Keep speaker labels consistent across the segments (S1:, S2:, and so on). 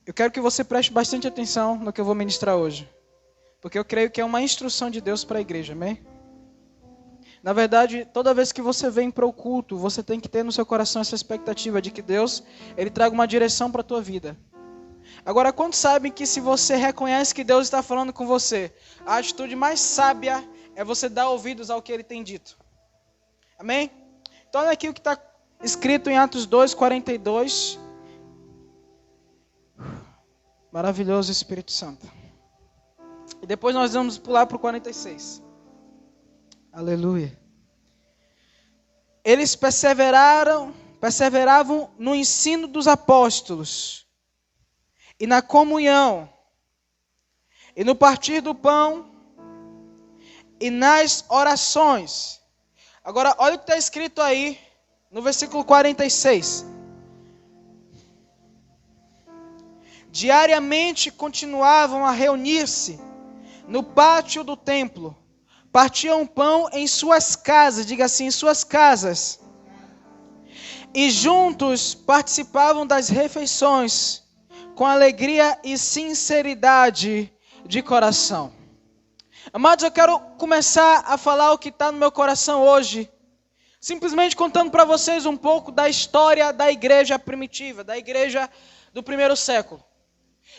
S1: Eu quero que você preste bastante atenção no que eu vou ministrar hoje. Porque eu creio que é uma instrução de Deus para a igreja, amém? Na verdade, toda vez que você vem para o culto, você tem que ter no seu coração essa expectativa de que Deus, Ele traga uma direção para a tua vida. Agora, quantos sabem que se você reconhece que Deus está falando com você, a atitude mais sábia é você dar ouvidos ao que Ele tem dito? Amém? Então, olha aqui o que está escrito em Atos 2:42. Maravilhoso Espírito Santo. E depois nós vamos pular para o 46. Aleluia. Eles perseveravam no ensino dos apóstolos, e na comunhão, e no partir do pão, e nas orações. Agora, olha o que está escrito aí, no versículo 46. Diariamente continuavam a reunir-se no pátio do templo, partiam pão em suas casas, diga assim, em suas casas, e juntos participavam das refeições, com alegria e sinceridade de coração. Amados, eu quero começar a falar o que está no meu coração hoje, simplesmente contando para vocês um pouco da história da igreja primitiva, da igreja do primeiro século.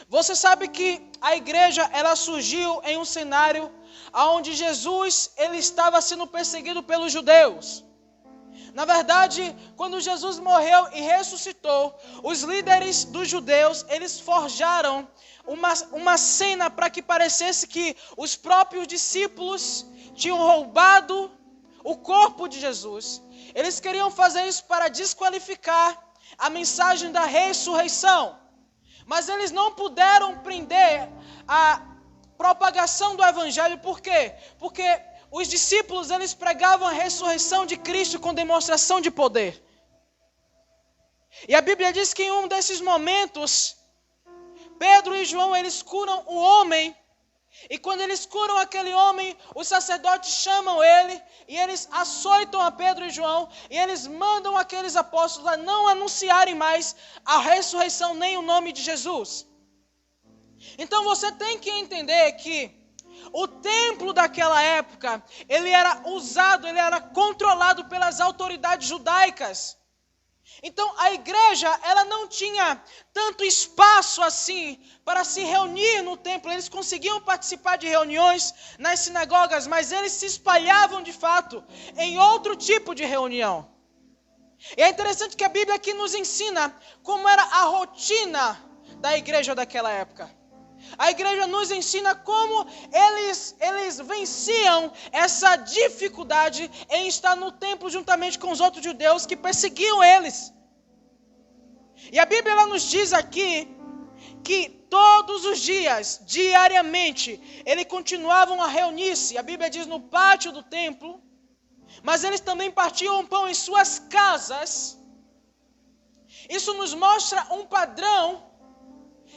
S1: Você sabe que a igreja, ela surgiu em um cenário onde Jesus, ele estava sendo perseguido pelos judeus. Na verdade, quando Jesus morreu e ressuscitou, os líderes dos judeus, eles forjaram uma cena para que parecesse que os próprios discípulos tinham roubado o corpo de Jesus. Eles queriam fazer isso para desqualificar a mensagem da ressurreição. Mas eles não puderam prender a propagação do evangelho. Por quê? Porque os discípulos, eles pregavam a ressurreição de Cristo com demonstração de poder. E a Bíblia diz que em um desses momentos, Pedro e João, eles curam o homem. E quando eles curam aquele homem, os sacerdotes chamam ele e eles açoitam a Pedro e João e eles mandam aqueles apóstolos a não anunciarem mais a ressurreição nem o nome de Jesus. Então você tem que entender que o templo daquela época, ele era usado, ele era controlado pelas autoridades judaicas. Então a igreja, ela não tinha tanto espaço assim para se reunir no templo. Eles conseguiam participar de reuniões nas sinagogas, mas eles se espalhavam de fato em outro tipo de reunião. E é interessante que a Bíblia aqui nos ensina como era a rotina da igreja daquela época. A igreja nos ensina como eles venciam essa dificuldade em estar no templo juntamente com os outros judeus que perseguiam eles. E a Bíblia ela nos diz aqui que todos os dias, diariamente, eles continuavam a reunir-se. A Bíblia diz no pátio do templo, mas eles também partiam pão em suas casas. Isso nos mostra um padrão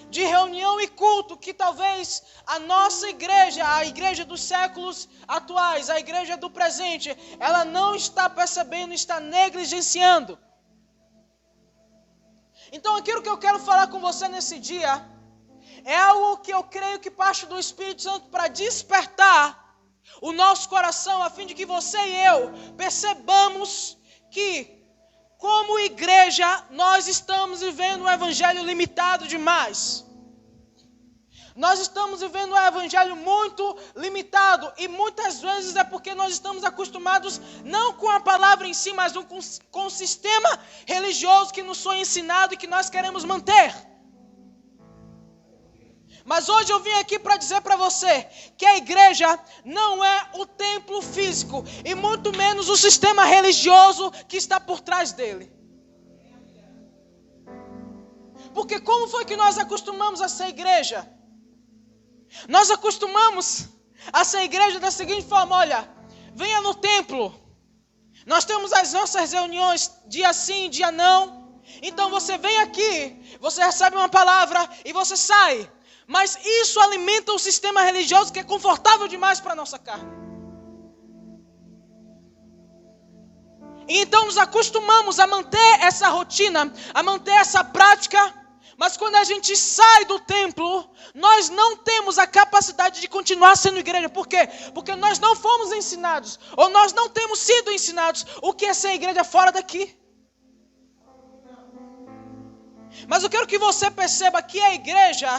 S1: de reunião e culto que talvez a nossa igreja, a igreja dos séculos atuais, a igreja do presente, ela não está percebendo, está negligenciando. Então aquilo que eu quero falar com você nesse dia é algo que eu creio que parte do Espírito Santo para despertar o nosso coração, a fim de que você e eu percebamos que como igreja, nós estamos vivendo um evangelho limitado demais. Nós estamos vivendo um evangelho muito limitado. E muitas vezes é porque nós estamos acostumados não com a palavra em si, mas com o sistema religioso que nos foi ensinado e que nós queremos manter. Mas hoje eu vim aqui para dizer para você que a igreja não é o templo físico e muito menos o sistema religioso que está por trás dele. Porque como foi que nós acostumamos a ser igreja? Nós acostumamos a ser igreja da seguinte forma: olha, venha no templo, nós temos as nossas reuniões dia sim, dia não. Então você vem aqui, você recebe uma palavra e você sai. Mas isso alimenta o sistema religioso que é confortável demais para a nossa carne. E então nos acostumamos a manter essa rotina, a manter essa prática, Mas quando a gente sai do templo, nós não temos a capacidade de continuar sendo igreja. Por quê? Porque nós não fomos ensinados, ou nós não temos sido ensinados o que é ser igreja fora daqui. Mas eu quero que você perceba que a igreja,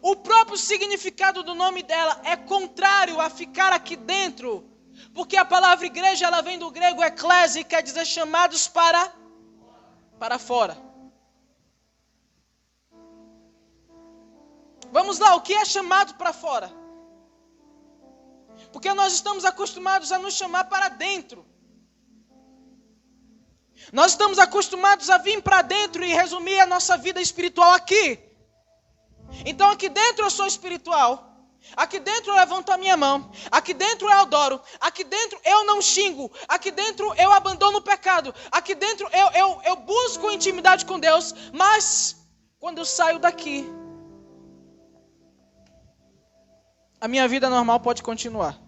S1: o próprio significado do nome dela é contrário a ficar aqui dentro. Porque a palavra igreja, ela vem do grego ecclesia, que quer dizer chamados para fora. Vamos lá, o que é chamado para fora? Porque nós estamos acostumados a nos chamar para dentro. Nós estamos acostumados a vir para dentro e resumir a nossa vida espiritual aqui. Então aqui dentro eu sou espiritual. Aqui dentro eu levanto a minha mão. Aqui dentro eu adoro. Aqui dentro eu não xingo. Aqui dentro eu abandono o pecado. Aqui dentro eu busco intimidade com Deus. Mas quando eu saio daqui, a minha vida normal pode continuar.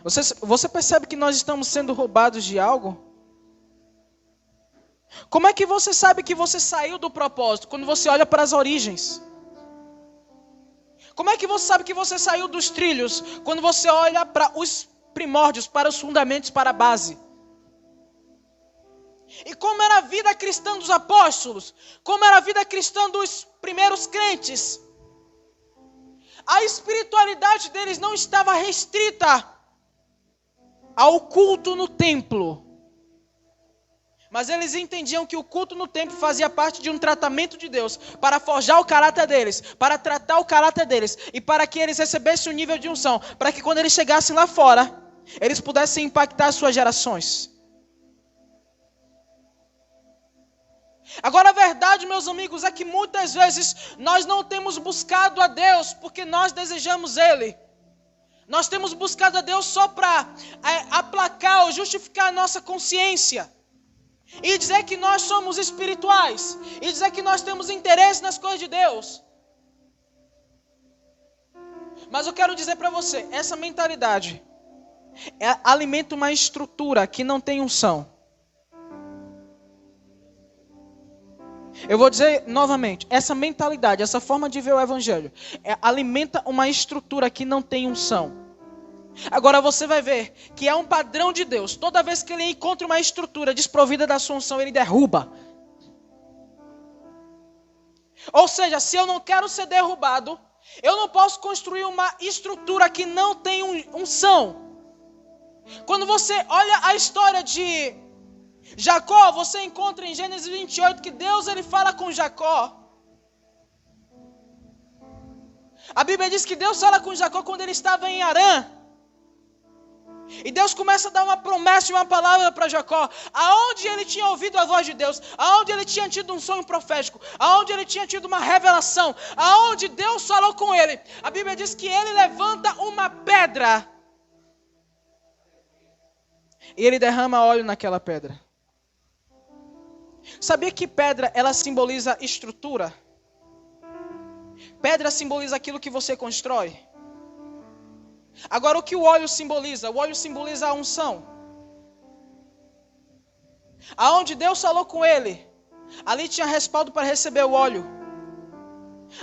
S1: Você percebe que nós estamos sendo roubados de algo? Como é que você sabe que você saiu do propósito? Quando você olha para as origens. Como é que você sabe que você saiu dos trilhos? Quando você olha para os primórdios, para os fundamentos, para a base. E como era a vida cristã dos apóstolos? Como era a vida cristã dos primeiros crentes? A espiritualidade deles não estava restrita ao culto no templo. Mas eles entendiam que o culto no templo fazia parte de um tratamento de Deus para forjar o caráter deles, para tratar o caráter deles e para que eles recebessem um nível de unção, para que quando eles chegassem lá fora, eles pudessem impactar as suas gerações. Agora a verdade, meus amigos, é que muitas vezes nós não temos buscado a Deus porque nós desejamos Ele. Nós temos buscado a Deus só para aplacar ou justificar a nossa consciência. E dizer que nós somos espirituais. E dizer que nós temos interesse nas coisas de Deus. Mas eu quero dizer para você, essa mentalidade alimenta uma estrutura que não tem unção. Eu vou dizer novamente, essa mentalidade, essa forma de ver o evangelho, alimenta uma estrutura que não tem unção. Agora você vai ver que é um padrão de Deus. Toda vez que ele encontra uma estrutura desprovida da sua unção, ele derruba. Ou seja, se eu não quero ser derrubado, eu não posso construir uma estrutura que não tem unção. Quando você olha a história de Jacó, você encontra em Gênesis 28 que Deus ele fala com Jacó. A Bíblia diz que Deus fala com Jacó quando ele estava em Harã. E Deus começa a dar uma promessa e uma palavra para Jacó. Aonde ele tinha ouvido a voz de Deus, aonde ele tinha tido um sonho profético, aonde ele tinha tido uma revelação, aonde Deus falou com ele. A Bíblia diz que ele levanta uma pedra e ele derrama óleo naquela pedra. Sabia que pedra, ela simboliza estrutura? Pedra simboliza aquilo que você constrói. Agora o que o óleo simboliza? O óleo simboliza a unção. Aonde Deus falou com ele, ali tinha respaldo para receber o óleo.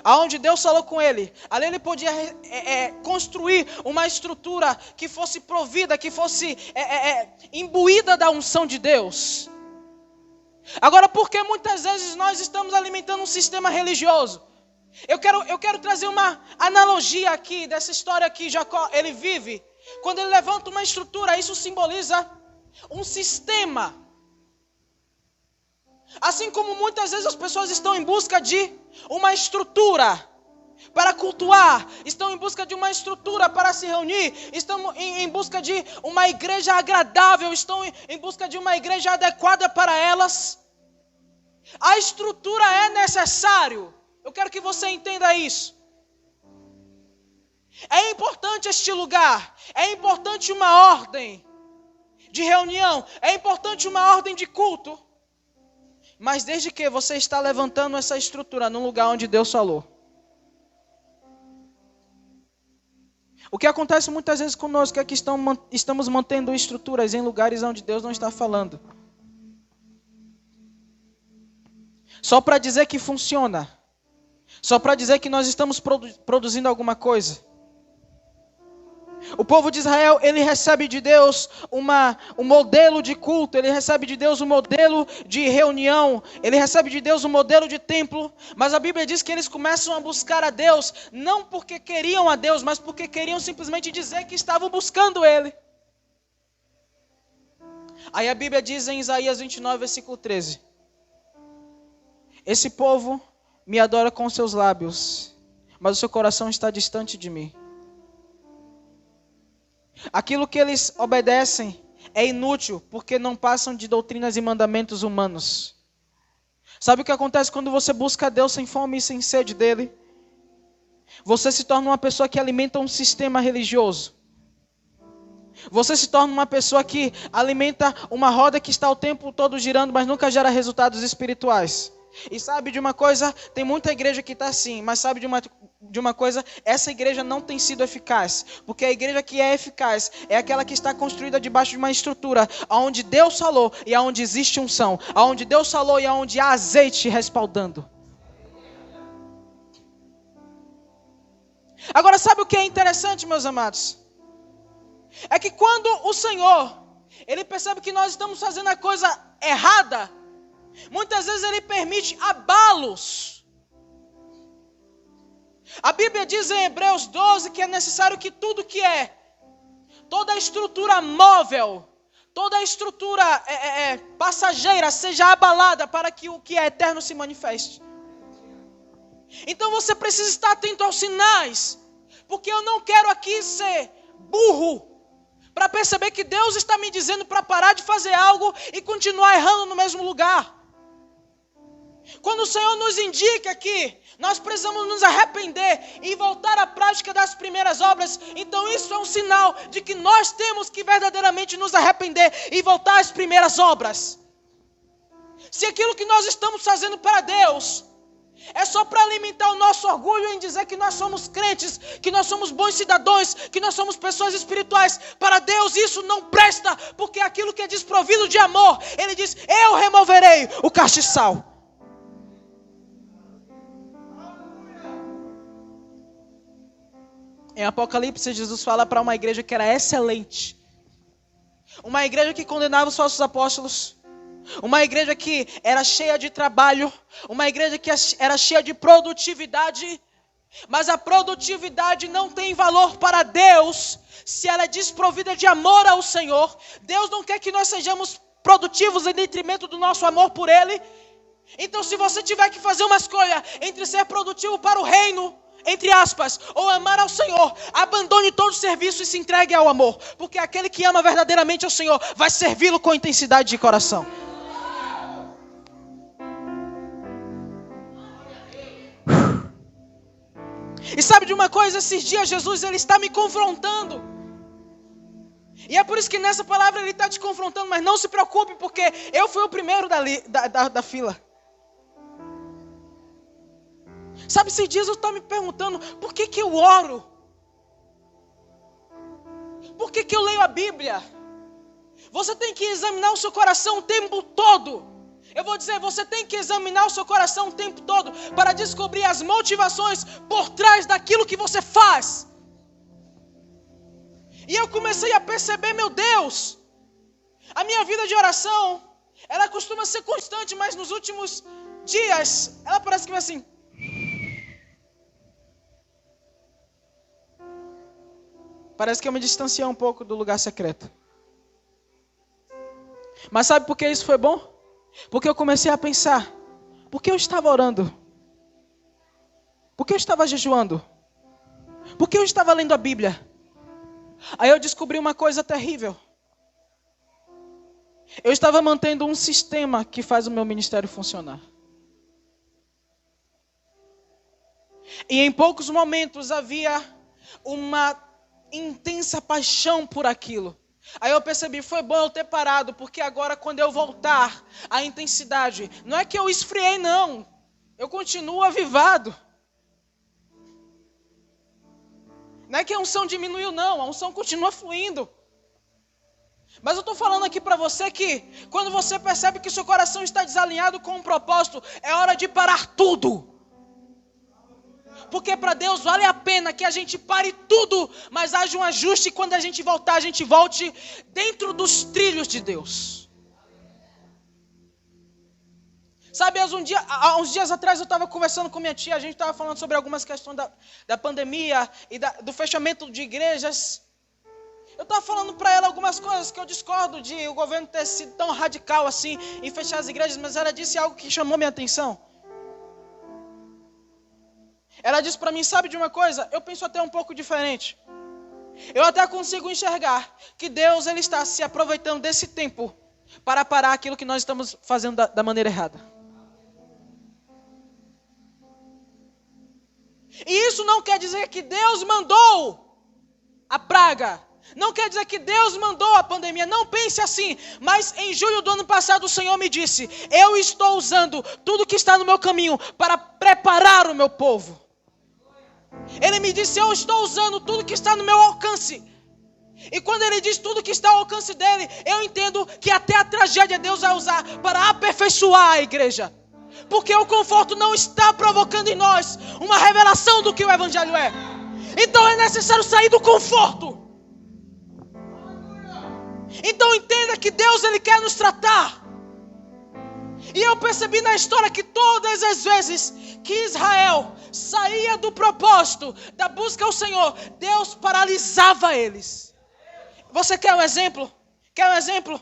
S1: Aonde Deus falou com ele, ali ele podia construir uma estrutura que fosse provida, que fosse imbuída da unção de Deus. Agora, por que muitas vezes nós estamos alimentando um sistema religioso? Eu quero trazer uma analogia aqui dessa história que Jacó ele vive. Quando ele levanta uma estrutura, isso simboliza um sistema. Assim como muitas vezes as pessoas estão em busca de uma estrutura para cultuar, estão em busca de uma estrutura para se reunir, estão em busca de uma igreja agradável, estão em busca de uma igreja adequada para elas. A estrutura é necessário. Eu quero que você entenda isso. É importante este lugar. É importante uma ordem de reunião. É importante uma ordem de culto. Mas desde que você está levantando essa estrutura no lugar onde Deus falou. O que acontece muitas vezes conosco é que estamos mantendo estruturas em lugares onde Deus não está falando. Só para dizer que funciona. Só para dizer que nós estamos produzindo alguma coisa. O povo de Israel, ele recebe de Deus um modelo de culto, ele recebe de Deus um modelo de reunião, ele recebe de Deus um modelo de templo, mas a Bíblia diz que eles começam a buscar a Deus, não porque queriam a Deus, mas porque queriam simplesmente dizer que estavam buscando Ele. Aí a Bíblia diz em Isaías 29, versículo 13: esse povo me adora com seus lábios, mas o seu coração está distante de mim. Aquilo que eles obedecem é inútil, porque não passam de doutrinas e mandamentos humanos. Sabe o que acontece quando você busca a Deus sem fome e sem sede dele? Você se torna uma pessoa que alimenta um sistema religioso. Você se torna uma pessoa que alimenta uma roda que está o tempo todo girando, mas nunca gera resultados espirituais. E sabe de uma coisa? Tem muita igreja que está assim, mas sabe de uma coisa? Essa igreja não tem sido eficaz. Porque a igreja que é eficaz é aquela que está construída debaixo de uma estrutura onde Deus falou e onde existe unção. Onde Deus falou e onde há azeite respaldando. Agora, sabe o que é interessante, meus amados? É que quando o Senhor, Ele percebe que nós estamos fazendo a coisa errada, muitas vezes Ele permite abalos. A Bíblia diz em Hebreus 12 que é necessário que tudo que é, toda a estrutura móvel, toda a estrutura passageira seja abalada para que o que é eterno se manifeste. Então você precisa estar atento aos sinais, porque eu não quero aqui ser burro para perceber que Deus está me dizendo para parar de fazer algo e continuar errando no mesmo lugar. Quando o Senhor nos indica que nós precisamos nos arrepender e voltar à prática das primeiras obras, então isso é um sinal de que nós temos que verdadeiramente nos arrepender e voltar às primeiras obras. Se aquilo que nós estamos fazendo para Deus é só para alimentar o nosso orgulho em dizer que nós somos crentes, que nós somos bons cidadãos, que nós somos pessoas espirituais, para Deus isso não presta, porque aquilo que é desprovido de amor, Ele diz: eu removerei o castiçal. Em Apocalipse, Jesus fala para uma igreja que era excelente, uma igreja que condenava os falsos apóstolos, uma igreja que era cheia de trabalho, uma igreja que era cheia de produtividade, mas a produtividade não tem valor para Deus se ela é desprovida de amor ao Senhor. Deus não quer que nós sejamos produtivos em detrimento do nosso amor por Ele. Então, se você tiver que fazer uma escolha entre ser produtivo para o reino, entre aspas, ou amar ao Senhor, abandone todo o serviço e se entregue ao amor, porque aquele que ama verdadeiramente ao Senhor vai servi-lo com intensidade de coração. E sabe de uma coisa? Esses dias Jesus ele está me confrontando. E é por isso que nessa palavra ele está te confrontando. Mas não se preocupe, porque eu fui o primeiro da fila. Sabe, esses dias eu estava me perguntando: por que eu oro? Por que eu leio a Bíblia? Você tem que examinar o seu coração o tempo todo. Eu vou dizer, você tem que examinar o seu coração o tempo todo para descobrir as motivações por trás daquilo que você faz. E eu comecei a perceber, meu Deus, a minha vida de oração, ela costuma ser constante, mas nos últimos dias, ela parece que vai assim. Parece que eu me distanciei um pouco do lugar secreto. Mas sabe por que isso foi bom? Porque eu comecei a pensar, por que eu estava orando? Por que eu estava jejuando? Por que eu estava lendo a Bíblia? Aí eu descobri uma coisa terrível. Eu estava mantendo um sistema que faz o meu ministério funcionar. E em poucos momentos havia uma intensa paixão por aquilo. Aí eu percebi, foi bom eu ter parado, porque agora quando eu voltar, a intensidade, não é que eu esfriei não, eu continuo avivado. Não é que a unção diminuiu não, a unção continua fluindo. Mas eu estou falando aqui para você que quando você percebe que seu coração está desalinhado com um propósito, é hora de parar tudo. Porque para Deus vale a pena que a gente pare tudo, mas haja um ajuste e quando a gente voltar, a gente volte dentro dos trilhos de Deus. Sabe, há uns dias atrás eu estava conversando com minha tia, a gente estava falando sobre algumas questões da pandemia e do fechamento de igrejas. Eu estava falando para ela algumas coisas que eu discordo de o governo ter sido tão radical assim em fechar as igrejas, mas ela disse algo que chamou minha atenção. Ela disse para mim, sabe de uma coisa? Eu penso até um pouco diferente. Eu até consigo enxergar que Deus ele está se aproveitando desse tempo para parar aquilo que nós estamos fazendo da maneira errada. E isso não quer dizer que Deus mandou a praga. Não quer dizer que Deus mandou a pandemia. Não pense assim. Mas em julho do ano passado o Senhor me disse, eu estou usando tudo que está no meu caminho para preparar o meu povo. Ele me disse, eu estou usando tudo que está no meu alcance. E quando ele diz tudo que está ao alcance dele, eu entendo que até a tragédia Deus vai usar para aperfeiçoar a igreja. Porque o conforto não está provocando em nós uma revelação do que o evangelho é. Então é necessário sair do conforto. Então entenda que Deus ele quer nos tratar. E eu percebi na história que todas as vezes que Israel saía do propósito da busca ao Senhor, Deus paralisava eles. Você quer um exemplo? Quer um exemplo?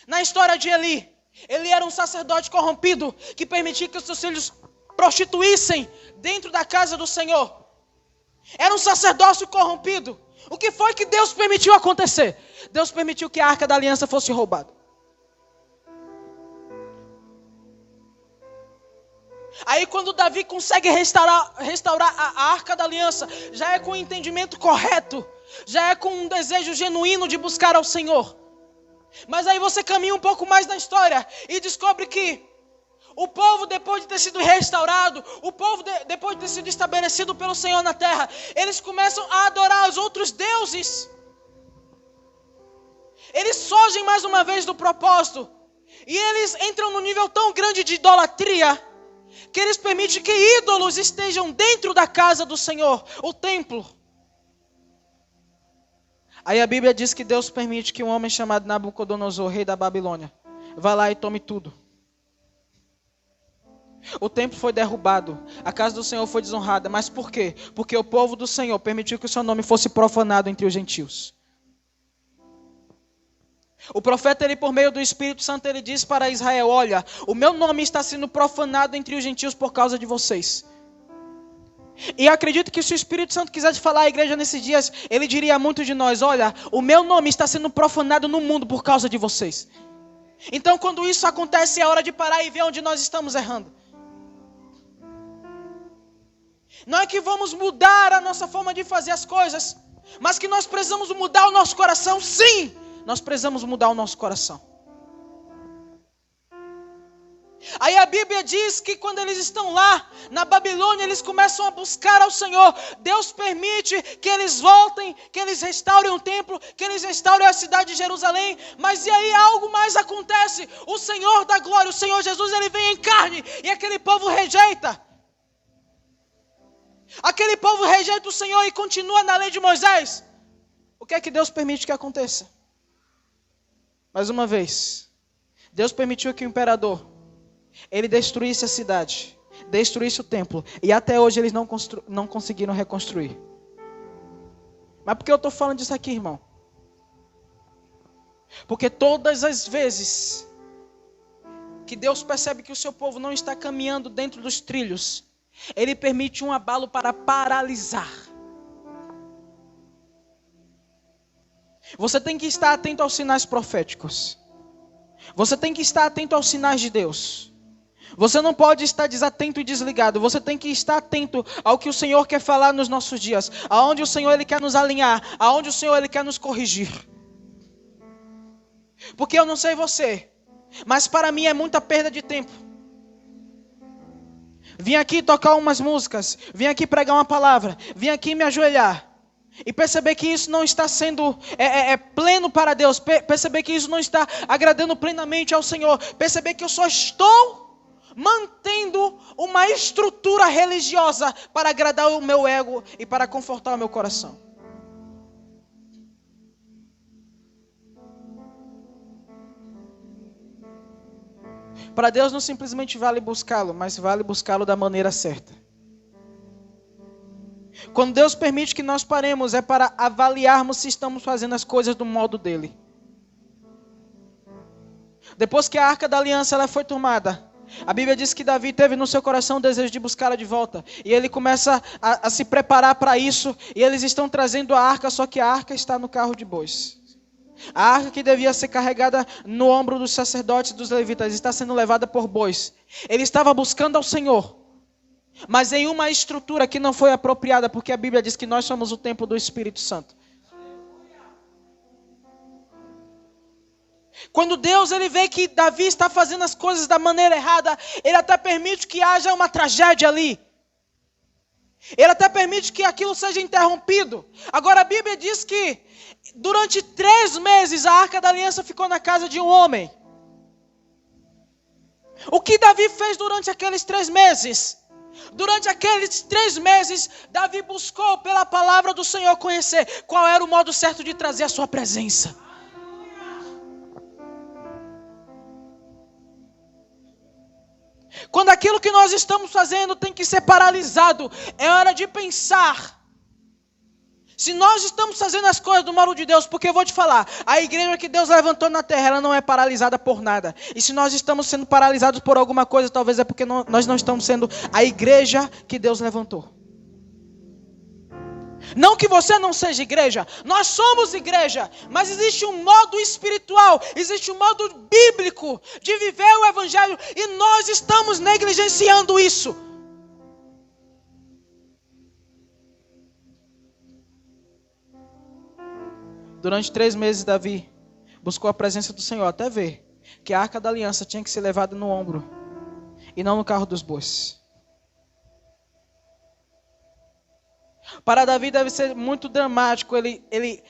S1: Na história de Eli. Ele era um sacerdote corrompido que permitia que os seus filhos prostituíssem dentro da casa do Senhor. Era um sacerdócio corrompido. O que foi que Deus permitiu acontecer? Deus permitiu que a Arca da Aliança fosse roubada. Aí quando Davi consegue restaurar a Arca da Aliança, já é com o entendimento correto, já é com um desejo genuíno de buscar ao Senhor. Mas aí você caminha um pouco mais na história e descobre que o povo, depois de ter sido restaurado, o povo, depois de ter sido estabelecido pelo Senhor na terra, eles começam a adorar os outros deuses. Eles fogem mais uma vez do propósito. E eles entram num nível tão grande de idolatria, que eles permitem que ídolos estejam dentro da casa do Senhor, o templo. Aí a Bíblia diz que Deus permite que um homem chamado Nabucodonosor, rei da Babilônia, vá lá e tome tudo. O templo foi derrubado, a casa do Senhor foi desonrada. Mas por quê? Porque o povo do Senhor permitiu que o seu nome fosse profanado entre os gentios. O profeta, ele, por meio do Espírito Santo, ele diz para Israel, olha, o meu nome está sendo profanado entre os gentios por causa de vocês. E acredito que se o Espírito Santo quisesse falar à igreja nesses dias, ele diria a muitos de nós, olha, o meu nome está sendo profanado no mundo por causa de vocês. Então quando isso acontece, é hora de parar e ver onde nós estamos errando. Não é que vamos mudar a nossa forma de fazer as coisas, mas que nós precisamos mudar o nosso coração. Sim, nós precisamos mudar o nosso coração. Aí a Bíblia diz que quando eles estão lá na Babilônia, eles começam a buscar ao Senhor. Deus permite que eles voltem, que eles restaurem o templo, que eles restaurem a cidade de Jerusalém. Mas e aí algo mais acontece. O Senhor da glória, o Senhor Jesus, ele vem em carne e aquele povo rejeita. Aquele povo rejeita o Senhor e continua na lei de Moisés. O que é que Deus permite que aconteça? Mais uma vez, Deus permitiu que o imperador, ele destruísse a cidade, destruísse o templo, e até hoje eles não conseguiram reconstruir. Mas por que eu estou falando disso aqui, irmão? Porque todas as vezes que Deus percebe que o seu povo não está caminhando dentro dos trilhos, Ele permite um abalo para paralisar. Você tem que estar atento aos sinais proféticos. Você tem que estar atento aos sinais de Deus. Você não pode estar desatento e desligado. Você tem que estar atento ao que o Senhor quer falar nos nossos dias. Aonde o Senhor ele quer nos alinhar. Aonde o Senhor ele quer nos corrigir. Porque eu não sei você, mas para mim é muita perda de tempo. Vim aqui tocar umas músicas. Vim aqui pregar uma palavra. Vim aqui me ajoelhar. e perceber que isso não está sendo pleno para Deus, perceber que isso não está agradando plenamente ao Senhor, perceber que eu só estou mantendo uma estrutura religiosa para agradar o meu ego e para confortar o meu coração. Para Deus não simplesmente vale buscá-lo, mas vale buscá-lo da maneira certa. Quando Deus permite que nós paremos, é para avaliarmos se estamos fazendo as coisas do modo dele. Depois que a Arca da Aliança ela foi tomada, a Bíblia diz que Davi teve no seu coração o desejo de buscá-la de volta. E ele começa a se preparar para isso. E eles estão trazendo a arca, só que a arca está no carro de bois. A arca que devia ser carregada no ombro dos sacerdotes e dos levitas está sendo levada por bois. Ele estava buscando ao Senhor, mas em uma estrutura que não foi apropriada, porque a Bíblia diz que nós somos o templo do Espírito Santo. Quando Deus ele vê que Davi está fazendo as coisas da maneira errada, ele até permite que haja uma tragédia ali. Ele até permite que aquilo seja interrompido. Agora a Bíblia diz que durante 3 meses a Arca da Aliança ficou na casa de um homem. O que Davi fez durante aqueles 3 meses? Durante aqueles 3 meses, Davi buscou pela palavra do Senhor conhecer qual era o modo certo de trazer a sua presença. Quando aquilo que nós estamos fazendo tem que ser paralisado, é hora de pensar se nós estamos fazendo as coisas do modo de Deus. Porque eu vou te falar, a igreja que Deus levantou na terra, ela não é paralisada por nada. E se nós estamos sendo paralisados por alguma coisa, talvez é porque nós não estamos sendo a igreja que Deus levantou. Não que você não seja igreja, nós somos igreja, mas existe um modo espiritual, existe um modo bíblico de viver o evangelho e nós estamos negligenciando isso. Durante 3 meses Davi buscou a presença do Senhor, até ver que a Arca da Aliança tinha que ser levada no ombro e não no carro dos bois. Para Davi deve ser muito dramático, ele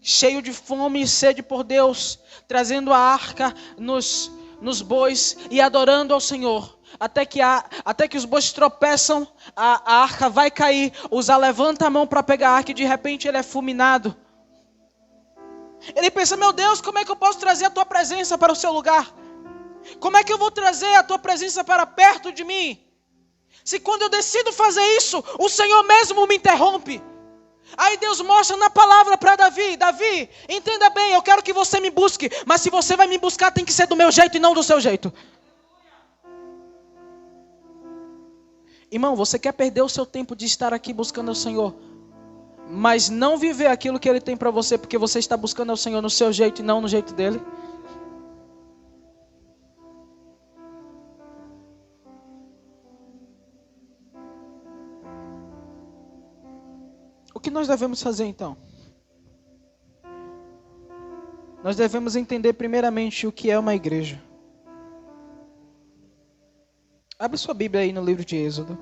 S1: cheio de fome e sede por Deus, trazendo a arca nos bois e adorando ao Senhor. Até que os bois tropeçam, a arca vai cair, Uzá levanta a mão para pegar a arca e de repente ele é fulminado. Ele pensa, meu Deus, como é que eu posso trazer a tua presença para o seu lugar? Como é que eu vou trazer a tua presença para perto de mim? Se quando eu decido fazer isso, o Senhor mesmo me interrompe. Aí Deus mostra na palavra para Davi, Davi, entenda bem, eu quero que você me busque, mas se você vai me buscar tem que ser do meu jeito e não do seu jeito. Irmão, você quer perder o seu tempo de estar aqui buscando ao Senhor, mas não viver aquilo que Ele tem para você, porque você está buscando ao Senhor no seu jeito e não no jeito dEle? O que nós devemos fazer então? Nós devemos entender primeiramente o que é uma igreja. Abre sua Bíblia aí no livro de Êxodo.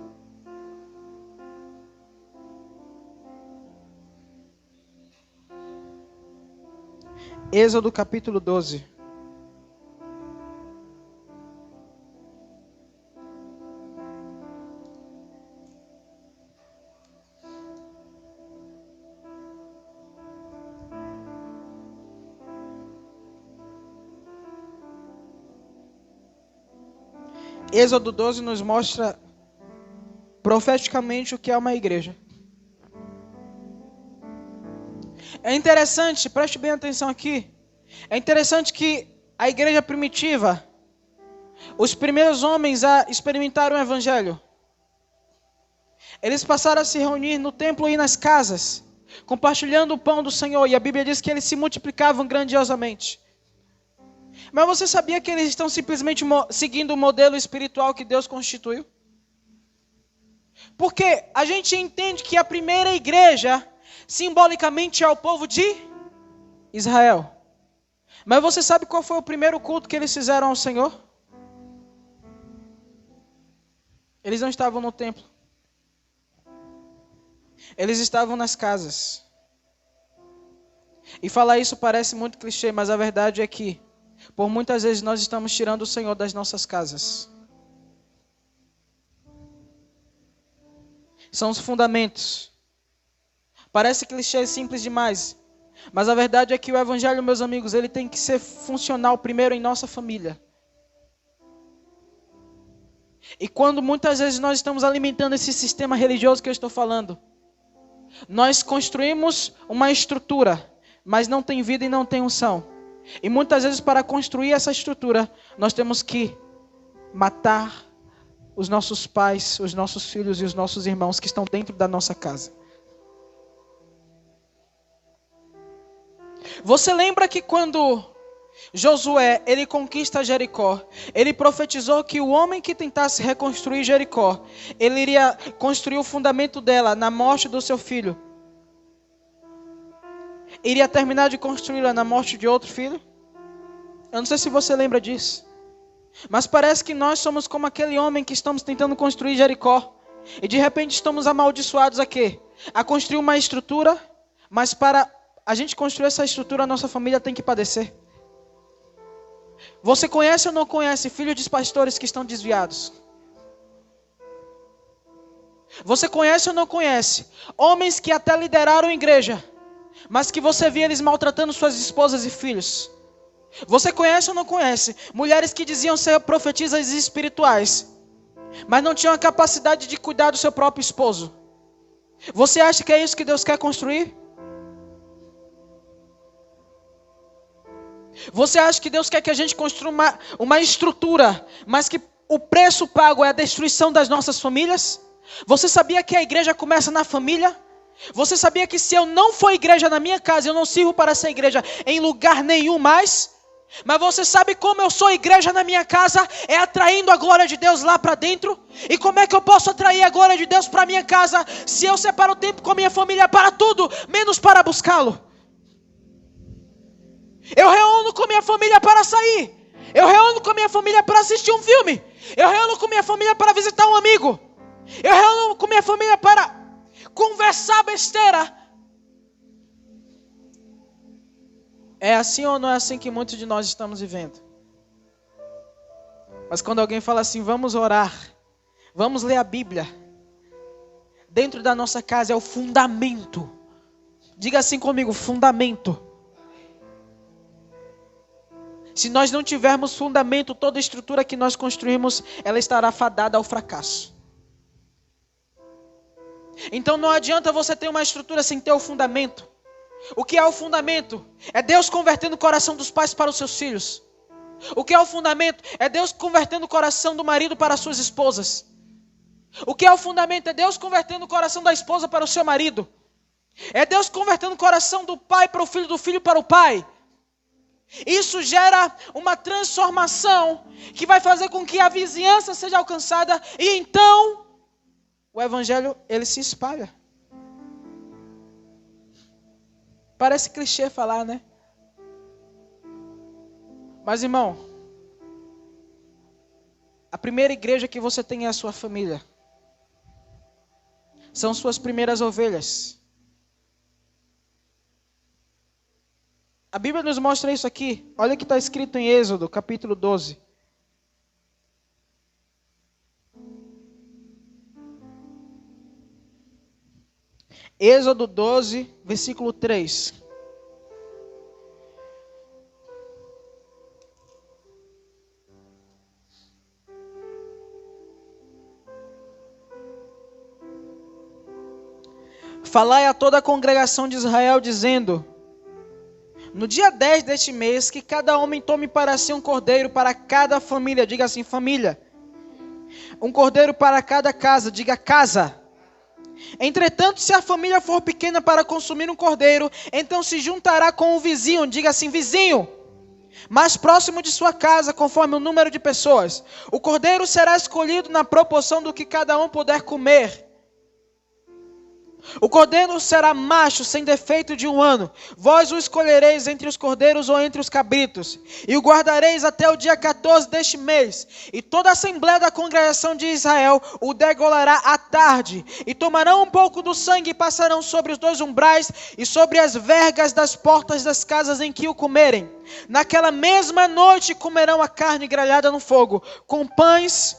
S1: Êxodo capítulo 12. Êxodo 12 nos mostra profeticamente o que é uma igreja. É interessante, preste bem atenção aqui. É interessante que a igreja primitiva, os primeiros homens a experimentar o evangelho, eles passaram a se reunir no templo e nas casas, compartilhando o pão do Senhor. E a Bíblia diz que eles se multiplicavam grandiosamente. Mas você sabia que eles estão simplesmente seguindo o modelo espiritual que Deus constituiu? Porque a gente entende que a primeira igreja, simbolicamente, é o povo de Israel. Mas você sabe qual foi o primeiro culto que eles fizeram ao Senhor? Eles não estavam no templo. Eles estavam nas casas. E falar isso parece muito clichê, mas a verdade é que, por muitas vezes, nós estamos tirando o Senhor das nossas casas. São os fundamentos. Parece clichê simples demais, mas a verdade é que o Evangelho, meus amigos, ele tem que ser funcional primeiro em nossa família. E quando muitas vezes nós estamos alimentando esse sistema religioso que eu estou falando, nós construímos uma estrutura, mas não tem vida e não tem unção. E muitas vezes para construir essa estrutura, nós temos que matar os nossos pais, os nossos filhos e os nossos irmãos que estão dentro da nossa casa. Você lembra que quando Josué, ele conquista Jericó, ele profetizou que o homem que tentasse reconstruir Jericó, ele iria construir o fundamento dela na morte do seu filho. Iria terminar de construí-la na morte de outro filho? Eu não sei se você lembra disso. Mas parece que nós somos como aquele homem que estamos tentando construir Jericó. E de repente estamos amaldiçoados a quê? A construir uma estrutura, mas para a gente construir essa estrutura, a nossa família tem que padecer. Você conhece ou não conhece filhos de pastores que estão desviados? Você conhece ou não conhece homens que até lideraram a igreja, mas que você via eles maltratando suas esposas e filhos? Você conhece ou não conhece mulheres que diziam ser profetisas espirituais, mas não tinham a capacidade de cuidar do seu próprio esposo? Você acha que é isso que Deus quer construir? Você acha que Deus quer que a gente construa uma estrutura, mas que o preço pago é a destruição das nossas famílias? Você sabia que a igreja começa na família? Você sabia que se eu não for igreja na minha casa, eu não sirvo para ser igreja em lugar nenhum mais? Mas você sabe como eu sou igreja na minha casa? É atraindo a glória de Deus lá para dentro. E como é que eu posso atrair a glória de Deus para minha casa se eu separo o tempo com a minha família para tudo, menos para buscá-lo? Eu reúno com minha família para sair. Eu reúno com minha família para assistir um filme. Eu reúno com minha família para visitar um amigo. Eu reúno com minha família para conversar besteira. É assim ou não é assim que muitos de nós estamos vivendo? Mas quando alguém fala assim, vamos orar, vamos ler a Bíblia, dentro da nossa casa é o fundamento. Diga assim comigo, fundamento. Se nós não tivermos fundamento, toda estrutura que nós construímos, ela estará fadada ao fracasso. Então não adianta você ter uma estrutura sem ter o fundamento. O que é o fundamento? É Deus convertendo o coração dos pais para os seus filhos. O que é o fundamento? É Deus convertendo o coração do marido para as suas esposas. O que é o fundamento? É Deus convertendo o coração da esposa para o seu marido. É Deus convertendo o coração do pai para o filho, do filho para o pai. Isso gera uma transformação que vai fazer com que a vizinhança seja alcançada e então o evangelho ele se espalha. Parece clichê falar, né? Mas irmão, a primeira igreja que você tem é a sua família. São suas primeiras ovelhas. A Bíblia nos mostra isso aqui. Olha o que está escrito em Êxodo, capítulo 12. Êxodo 12, versículo 3. Falai a toda a congregação de Israel, dizendo: no dia 10 deste mês, que cada homem tome para si um cordeiro para cada família. Diga assim, família. Um cordeiro para cada casa. Diga, casa. Entretanto, se a família for pequena para consumir um cordeiro, então se juntará com o vizinho. Diga assim, vizinho. Mais próximo de sua casa, conforme o número de pessoas. O cordeiro será escolhido na proporção do que cada um puder comer. O cordeiro será macho, sem defeito de 1 ano. Vós o escolhereis entre os cordeiros ou entre os cabritos, e o guardareis até o dia 14 deste mês. E toda a assembléia da congregação de Israel o degolará à tarde. E tomarão um pouco do sangue e passarão sobre os 2 umbrais e sobre as vergas das portas das casas em que o comerem. Naquela mesma noite comerão a carne grelhada no fogo, com pães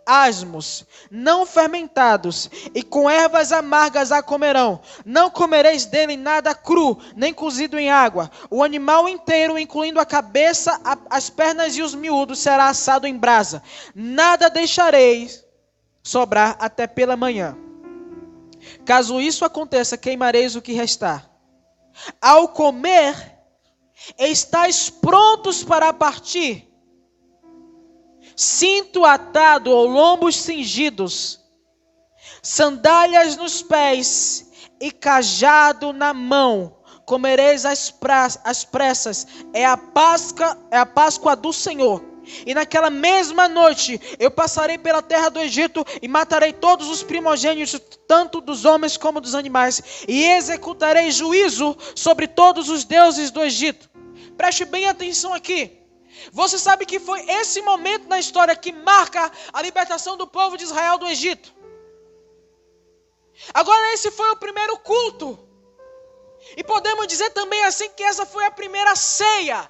S1: asmos, não fermentados, e com ervas amargas a comerão. Não comereis dele nada cru, nem cozido em água. O animal inteiro, incluindo a cabeça, as pernas e os miúdos, será assado em brasa. Nada deixareis sobrar até pela manhã. Caso isso aconteça, queimareis o que restar. Ao comer, estáis prontos para partir, cinto atado ou lombos cingidos, sandálias nos pés e cajado na mão. Comereis às pressas, é a Páscoa do Senhor. E naquela mesma noite eu passarei pela terra do Egito e matarei todos os primogênitos, tanto dos homens como dos animais, e executarei juízo sobre todos os deuses do Egito. Preste bem atenção aqui. Você sabe que foi esse momento na história que marca a libertação do povo de Israel do Egito. Agora esse foi o primeiro culto. E podemos dizer também assim que essa foi a primeira ceia.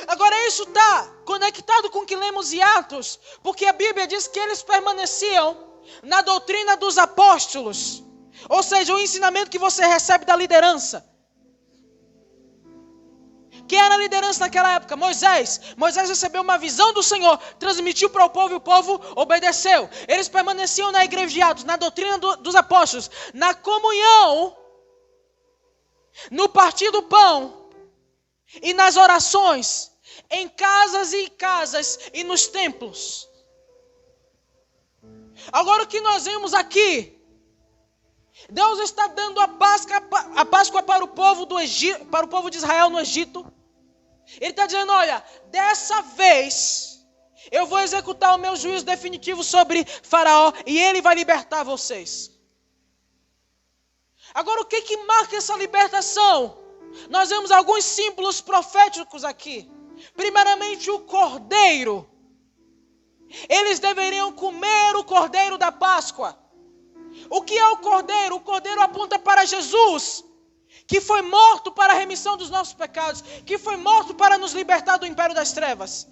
S1: Agora isso está conectado com o que lemos em Atos, porque a Bíblia diz que eles permaneciam na doutrina dos apóstolos. Ou seja, o ensinamento que você recebe da liderança. Quem era a liderança naquela época? Moisés. Moisés recebeu uma visão do Senhor, transmitiu para o povo e o povo obedeceu. Eles permaneciam na igreja de Atos, na doutrina dos apóstolos, na comunhão, no partir do pão e nas orações, em casas e casas e nos templos. Agora o que nós vemos aqui, Deus está dando a Páscoa para o povo do Egito, para o povo de Israel no Egito. Ele está dizendo, olha, dessa vez eu vou executar o meu juízo definitivo sobre Faraó e ele vai libertar vocês. Agora o que marca essa libertação? Nós vemos alguns símbolos proféticos aqui. Primeiramente o cordeiro. Eles deveriam comer o cordeiro da Páscoa. O que é o cordeiro? O cordeiro aponta para Jesus, que foi morto para a remissão dos nossos pecados, que foi morto para nos libertar do império das trevas.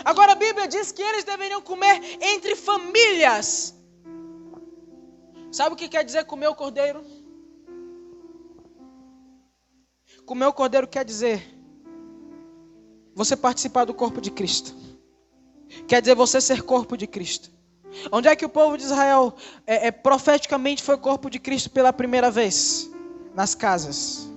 S1: Agora a Bíblia diz que eles deveriam comer entre famílias. Sabe o que quer dizer comer o cordeiro? Comer o cordeiro quer dizer você participar do corpo de Cristo. Quer dizer você ser corpo de Cristo. Onde é que o povo de Israel profeticamente foi corpo de Cristo pela primeira vez? Nas casas.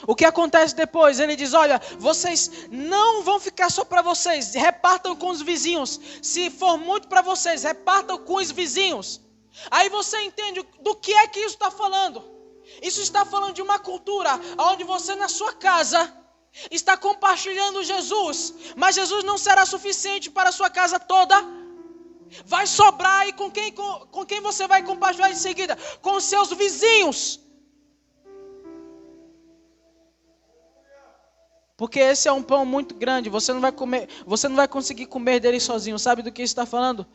S1: O que acontece depois? Ele diz, olha, vocês não vão ficar só para vocês, repartam com os vizinhos. Se for muito para vocês, repartam com os vizinhos. Aí você entende do que é que isso está falando. Isso está falando de uma cultura onde você na sua casa está compartilhando Jesus, mas Jesus não será suficiente para a sua casa toda. Vai sobrar, e com quem você vai compartilhar em seguida? Com os seus vizinhos. Porque esse é um pão muito grande, você não vai conseguir comer dele sozinho. Sabe do que isso está falando?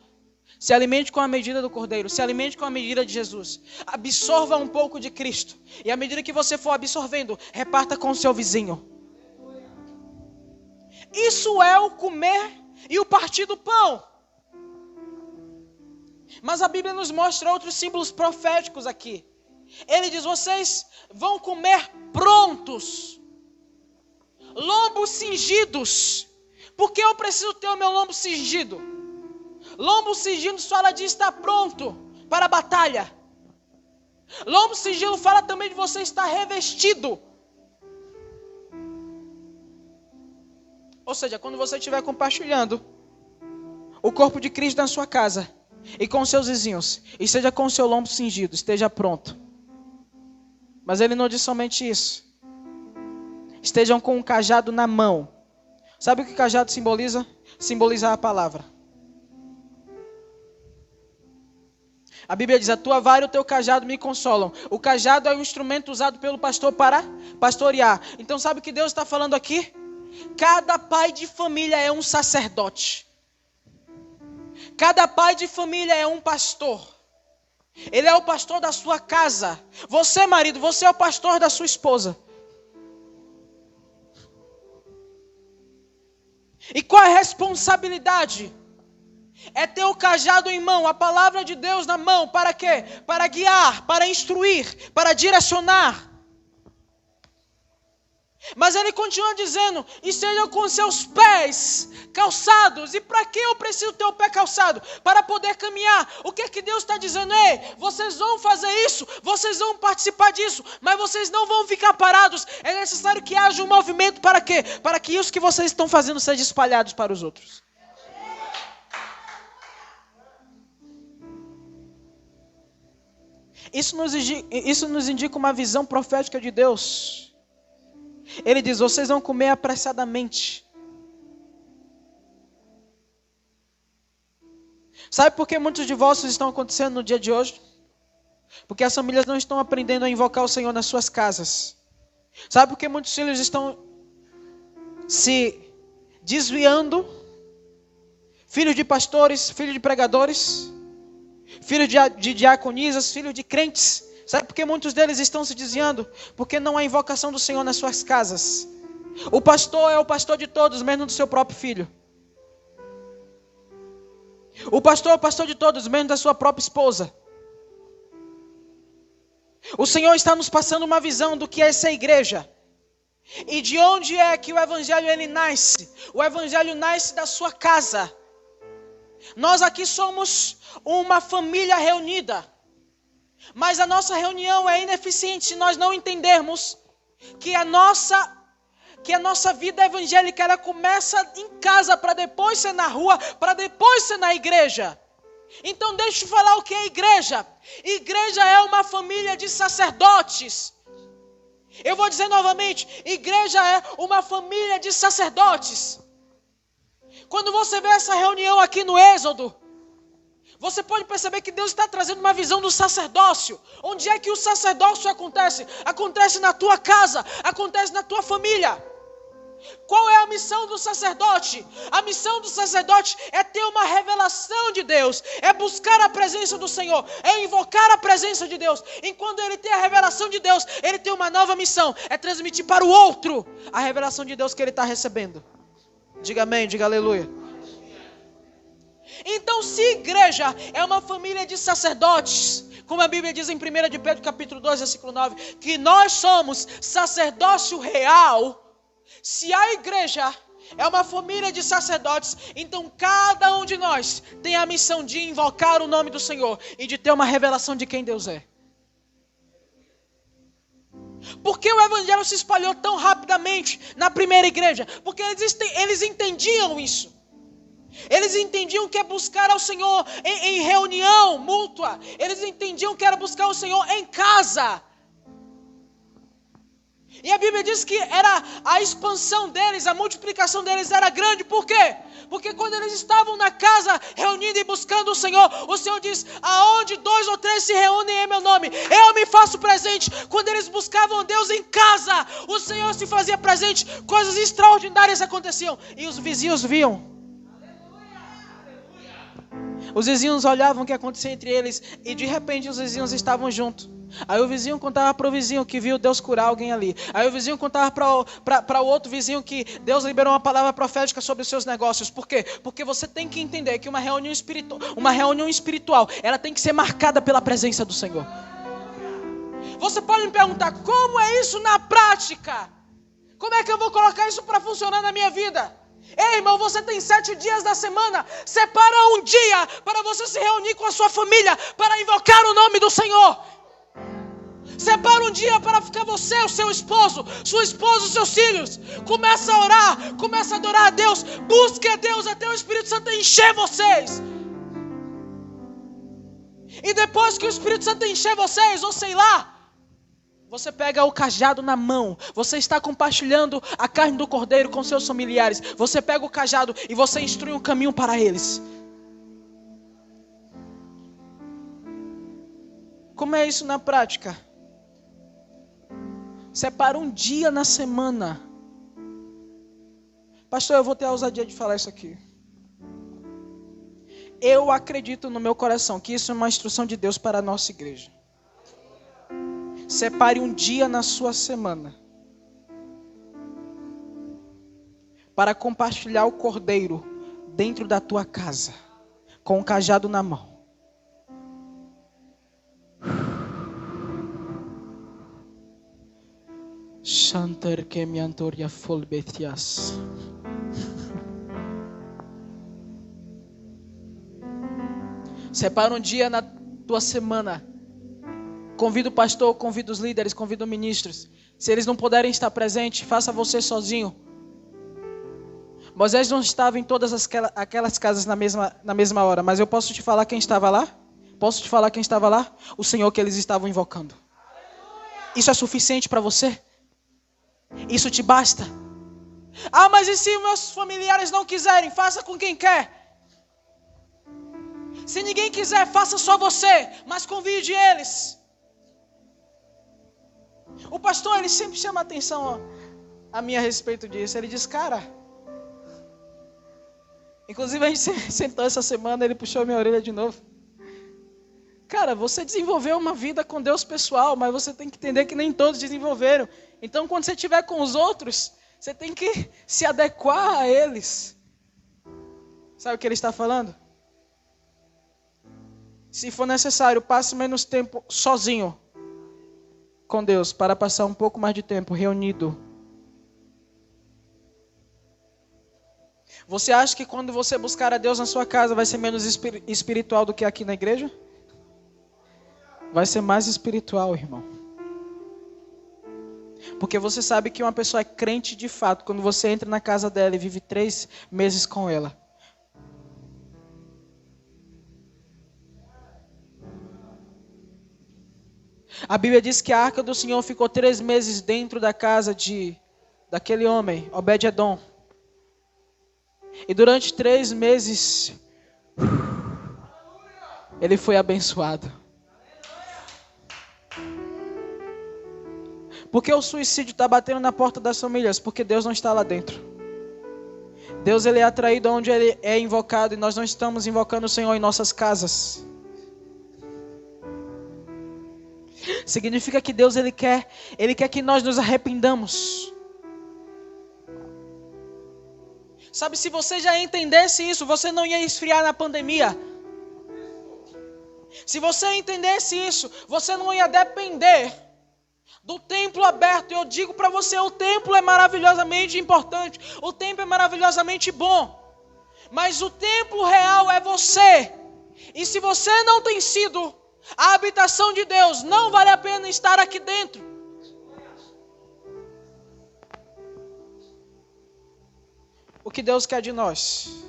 S1: Se alimente com a medida do Cordeiro, se alimente com a medida de Jesus. Absorva um pouco de Cristo, e à medida que você for absorvendo, reparta com o seu vizinho. Isso é o comer e o partir do pão. Mas a Bíblia nos mostra outros símbolos proféticos aqui. Ele diz, vocês vão comer prontos, lombos cingidos. Por que eu preciso ter o meu lombo cingido? Lombo cingido fala de estar pronto para a batalha. Lombo cingido fala também de você estar revestido. Ou seja, quando você estiver compartilhando o corpo de Cristo na sua casa e com seus vizinhos, e seja com o seu lombo cingido, esteja pronto. Mas ele não diz somente isso. Estejam com um cajado na mão. Sabe o que o cajado simboliza? simbolizar a palavra. A Bíblia diz: a tua vara e o teu cajado me consolam. O cajado é o instrumento usado pelo pastor para pastorear. Então sabe o que Deus está falando aqui? Cada pai de família é um sacerdote. Cada pai de família é um pastor. Ele é o pastor da sua casa. Você, marido, você é o pastor da sua esposa. E qual é a responsabilidade? É ter o cajado em mão, a palavra de Deus na mão. Para quê? Para guiar, para instruir, para direcionar. Mas ele continua dizendo: e sejam com seus pés calçados. E para que eu preciso ter o pé calçado? Para poder caminhar. O que é que Deus está dizendo? Ei, vocês vão fazer isso, vocês vão participar disso, mas vocês não vão ficar parados. É necessário que haja um movimento. Para quê? Para que isso que vocês estão fazendo seja espalhados para os outros. Isso nos indica uma visão profética de Deus. Ele diz: vocês vão comer apressadamente. Sabe por que muitos divórcios estão acontecendo no dia de hoje? Porque as famílias não estão aprendendo a invocar o Senhor nas suas casas. Sabe por que muitos filhos estão se desviando? Filhos de pastores, filhos de pregadores, filhos de diaconisas, filhos de crentes. Sabe por que muitos deles estão se desviando? Porque não há invocação do Senhor nas suas casas. O pastor é o pastor de todos, menos do seu próprio filho. O pastor é o pastor de todos, menos da sua própria esposa. O Senhor está nos passando uma visão do que é essa igreja. E de onde é que o evangelho ele nasce? O evangelho nasce da sua casa. Nós aqui somos uma família reunida. Mas a nossa reunião é ineficiente se nós não entendermos que a nossa vida evangélica ela começa em casa para depois ser na rua, para depois ser na igreja. Então deixa eu falar o que é igreja. Igreja é uma família de sacerdotes. Eu vou dizer novamente, igreja é uma família de sacerdotes. Quando você vê essa reunião aqui no Êxodo, você pode perceber que Deus está trazendo uma visão do sacerdócio. Onde é que o sacerdócio acontece? Acontece na tua casa, acontece na tua família. Qual é a missão do sacerdote? A missão do sacerdote é ter uma revelação de Deus, é buscar a presença do Senhor, é invocar a presença de Deus. Enquanto ele tem a revelação de Deus, ele tem uma nova missão, é transmitir para o outro a revelação de Deus que ele está recebendo. Diga amém, diga aleluia. Então, se igreja é uma família de sacerdotes, como a Bíblia diz em 1 de Pedro capítulo 2, versículo 9, que nós somos sacerdócio real. Se a igreja é uma família de sacerdotes, então cada um de nós tem a missão de invocar o nome do Senhor e de ter uma revelação de quem Deus é. Por que o evangelho se espalhou tão rapidamente na primeira igreja? Porque eles entendiam isso. Eles entendiam que é buscar ao Senhor em reunião mútua. Eles entendiam que era buscar o Senhor em casa. E a Bíblia diz que era a expansão deles, a multiplicação deles era grande. Por quê? Porque quando eles estavam na casa reunidos e buscando o Senhor diz: aonde 2 ou 3 se reúnem em meu nome, eu me faço presente. Quando eles buscavam Deus em casa, o Senhor se fazia presente, coisas extraordinárias aconteciam. E os vizinhos viam. Os vizinhos olhavam o que acontecia entre eles e de repente os vizinhos estavam juntos. Aí o vizinho contava para o vizinho que viu Deus curar alguém ali. Aí o vizinho contava para o outro vizinho que Deus liberou uma palavra profética sobre os seus negócios. Por quê? Porque você tem que entender que uma reunião espiritual, ela tem que ser marcada pela presença do Senhor. Você pode me perguntar: como é isso na prática? Como é que eu vou colocar isso para funcionar na minha vida? Ei, irmão, você tem 7 dias da semana. Separa um dia para você se reunir com a sua família, para invocar o nome do Senhor. Separa um dia para ficar você, o seu esposo, sua esposa, os seus filhos. Começa a orar, começa a adorar a Deus. Busque a Deus até o Espírito Santo encher vocês. E depois que o Espírito Santo encher vocês, ou sei lá, Você pega o cajado na mão. Você está compartilhando a carne do cordeiro com seus familiares. Você pega o cajado e você instrui um caminho para eles. Como é isso na prática? Separa um dia na semana. Pastor, eu vou ter a ousadia de falar isso aqui. Eu acredito no meu coração que isso é uma instrução de Deus para a nossa igreja. Separe um dia na sua semana para compartilhar o cordeiro dentro da tua casa, com o cajado na mão. Chanter que me antoria folbetias. Separa um dia na tua semana. Convida o pastor, convida os líderes, convida os ministros. Se eles não puderem estar presentes, faça você sozinho. Moisés não estava em todas aquelas casas na mesma hora, mas eu posso te falar quem estava lá? Posso te falar quem estava lá? O Senhor que eles estavam invocando. Isso é suficiente para você? Isso te basta? Ah, mas e se meus familiares não quiserem? Faça com quem quer. Se ninguém quiser, faça só você, mas convide eles. O pastor, ele sempre chama a atenção a mim a respeito disso. Ele diz, cara... Inclusive a gente sentou essa semana, ele puxou minha orelha de novo. Cara, você desenvolveu uma vida com Deus pessoal, mas você tem que entender que nem todos desenvolveram. Então quando você estiver com os outros, você tem que se adequar a eles. Sabe o que ele está falando? Se for necessário, passe menos tempo sozinho com Deus, para passar um pouco mais de tempo reunido. Você acha que quando você buscar a Deus na sua casa vai ser menos espiritual do que aqui na igreja? Vai ser mais espiritual, irmão. Porque você sabe que uma pessoa é crente de fato quando você entra na casa dela e vive 3 meses com ela. A Bíblia diz que a arca do Senhor ficou 3 meses dentro da casa daquele homem, Obed-edom. E durante 3 meses, ele foi abençoado. Por que o suicídio está batendo na porta das famílias? Porque Deus não está lá dentro. Deus, ele é atraído onde ele é invocado e nós não estamos invocando o Senhor em nossas casas. Significa que Deus, ele quer que nós nos arrependamos. Sabe, se você já entendesse isso, você não ia esfriar na pandemia. Se você entendesse isso, você não ia depender do templo aberto. Eu digo para você, o templo é maravilhosamente importante. O templo é maravilhosamente bom. Mas o templo real é você. E se você não tem sido a habitação de Deus, não vale a pena estar aqui dentro. O que Deus quer de nós?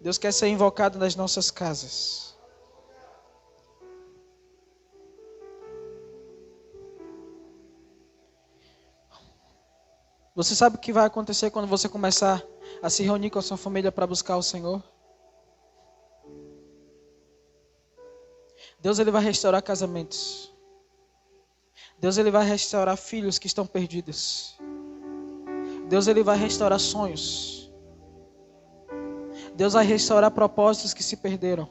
S1: Deus quer ser invocado nas nossas casas. Você sabe o que vai acontecer quando você começar a se reunir com a sua família para buscar o Senhor? Deus, ele vai restaurar casamentos. Deus, ele vai restaurar filhos que estão perdidos. Deus, ele vai restaurar sonhos. Deus vai restaurar propósitos que se perderam.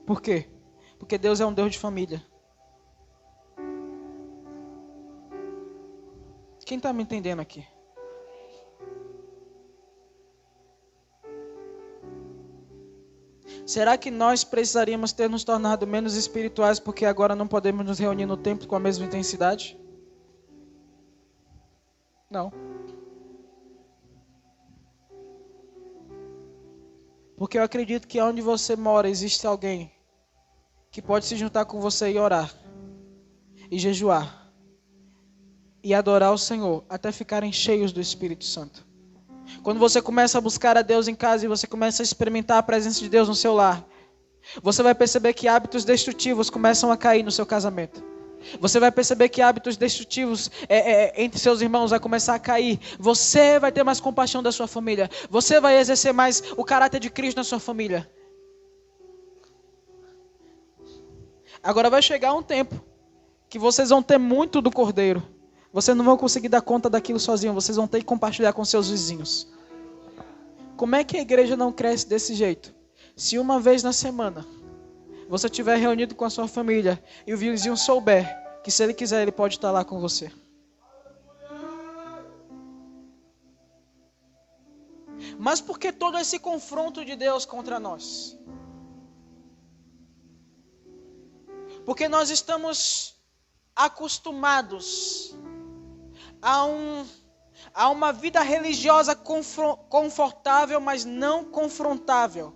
S1: Por quê? Porque Deus é um Deus de família. Quem está me entendendo aqui? Será que nós precisaríamos ter nos tornado menos espirituais porque agora não podemos nos reunir no templo com a mesma intensidade? Não. Porque eu acredito que onde você mora existe alguém que pode se juntar com você e orar, e jejuar, e adorar o Senhor, até ficarem cheios do Espírito Santo. Quando você começa a buscar a Deus em casa e você começa a experimentar a presença de Deus no seu lar, Você vai perceber que hábitos destrutivos começam a cair no seu casamento. Você vai perceber que hábitos destrutivos entre seus irmãos vai começar a cair. Você vai ter mais compaixão da sua família. Você vai exercer mais o caráter de Cristo na sua família. Agora vai chegar um tempo que vocês vão ter muito do Cordeiro. Vocês não vão conseguir dar conta daquilo sozinhos. Vocês vão ter que compartilhar com seus vizinhos. Como é que a igreja não cresce desse jeito? Se uma vez na semana você estiver reunido com a sua família e o vizinho souber que se ele quiser ele pode estar lá com você. Mas por que todo esse confronto de Deus contra nós? Porque nós estamos acostumados a uma vida religiosa confortável, mas não confrontável.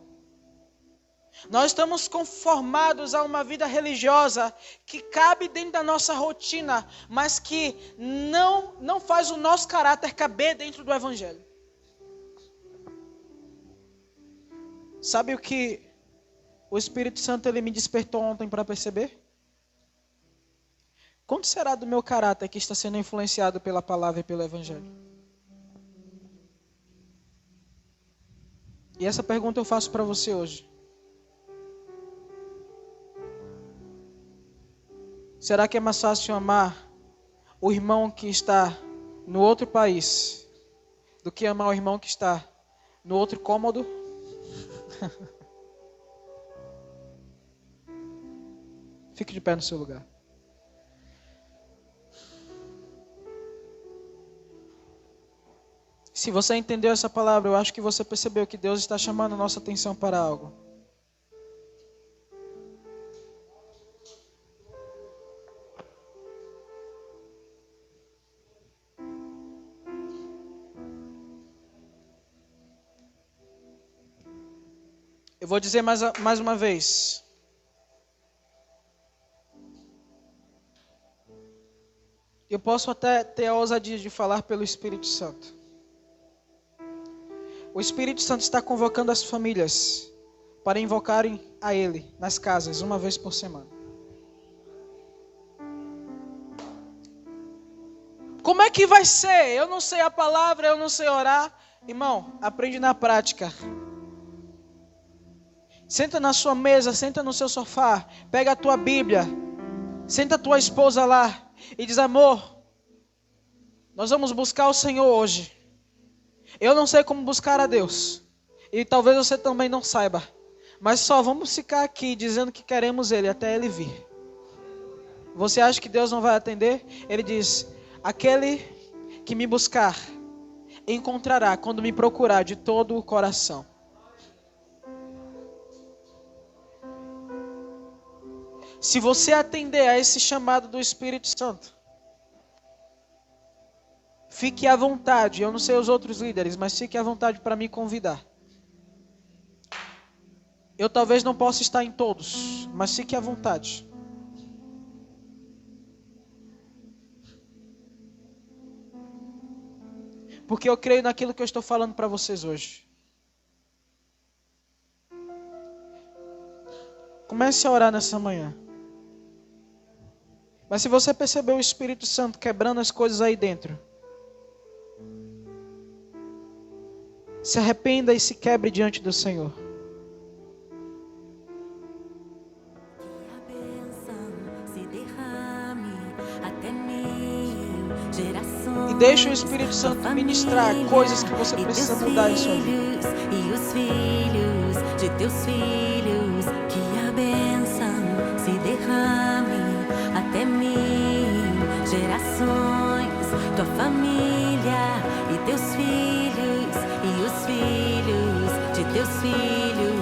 S1: Nós estamos conformados a uma vida religiosa que cabe dentro da nossa rotina, mas que não faz o nosso caráter caber dentro do Evangelho. Sabe o que o Espírito Santo ele me despertou ontem para perceber? Quanto será do meu caráter que está sendo influenciado pela palavra e pelo Evangelho? E essa pergunta eu faço para você hoje. Será que é mais fácil amar o irmão que está no outro país do que amar o irmão que está no outro cômodo? Fique de pé no seu lugar. Se você entendeu essa palavra, eu acho que você percebeu que Deus está chamando a nossa atenção para algo. Eu vou dizer mais uma vez. Eu posso até ter a ousadia de falar pelo Espírito Santo. O Espírito Santo está convocando as famílias para invocarem a Ele nas casas, uma vez por semana. Como é que vai ser? Eu não sei a palavra, eu não sei orar. Irmão, aprende na prática. Senta na sua mesa, senta no seu sofá, pega a tua Bíblia, senta a tua esposa lá e diz: amor, nós vamos buscar o Senhor hoje. Eu não sei como buscar a Deus, e talvez você também não saiba, mas só vamos ficar aqui dizendo que queremos Ele até Ele vir. Você acha que Deus não vai atender? Ele diz: aquele que me buscar, encontrará quando me procurar de todo o coração. Se você atender a esse chamado do Espírito Santo, fique à vontade. Eu não sei os outros líderes, mas fique à vontade para me convidar. Eu talvez não possa estar em todos, mas fique à vontade. Porque eu creio naquilo que eu estou falando para vocês hoje. Comece a orar nessa manhã. Mas se você perceber o Espírito Santo quebrando as coisas aí dentro, se arrependa e se quebre diante do Senhor. E deixe o Espírito Santo ministrar coisas que você precisa mudar em sua vida.
S2: E os filhos de teus filhos, que a bênção se derrame até 1000 gerações. Tua família e teus filhos, e os filhos de teus filhos,